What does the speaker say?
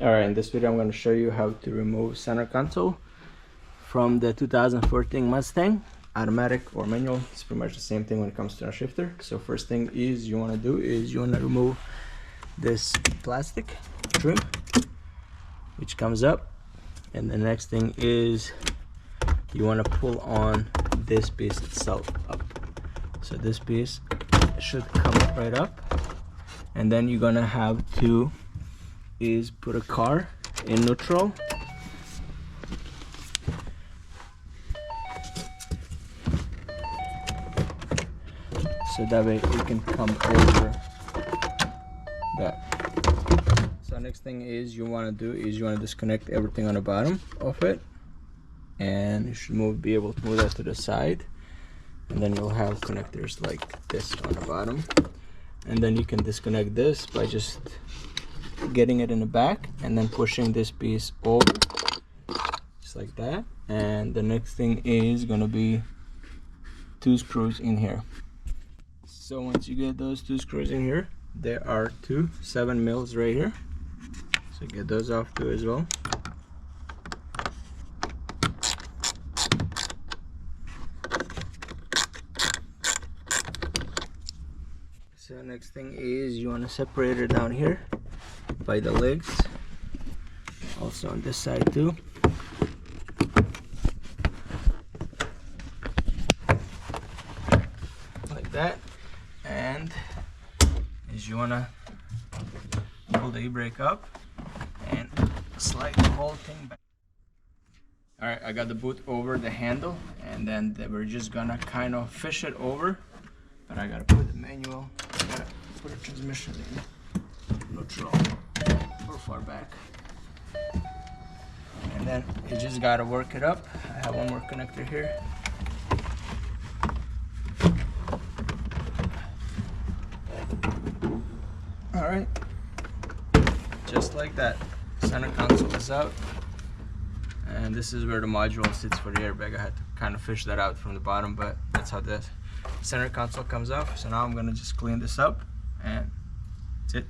Alright, in this video I'm going to show you how to remove center console from the 2014 Mustang, automatic or manual. It's pretty much the same thing when it comes to a shifter. So first thing is you want to do is you want to remove this plastic trim which comes up, and the next thing is you want to pull on this piece itself up. So this piece should come right up, and then you're gonna have to put a car in neutral. So that way it can come over that. So next thing is you want to do is you want to disconnect everything on the bottom of it, and you should be able to move that to the side, and then you'll have connectors like this on the bottom, and then you can disconnect this by just getting it in the back and then pushing this piece over just like that. And the next thing is gonna be 2 screws in here. So once you get those 2 screws in here, there are 2 7mm right here, so get those off too as well. So next thing is you want to separate it down here by the legs, also on this side too. Like that. And is you want to pull the e-brake up and slide the whole thing back. Alright, I got the boot over the handle, and then we're just gonna kind of fish it over, but I gotta put the manual, I gotta put a transmission in neutral or far back, and then you just gotta work it up. I have one more connector here. Alright, just like that. Center console is out, and this is where the module sits for the airbag. I had to kind of fish that out from the bottom, but that's how the center console comes off. So now I'm gonna just clean this up, and that's it.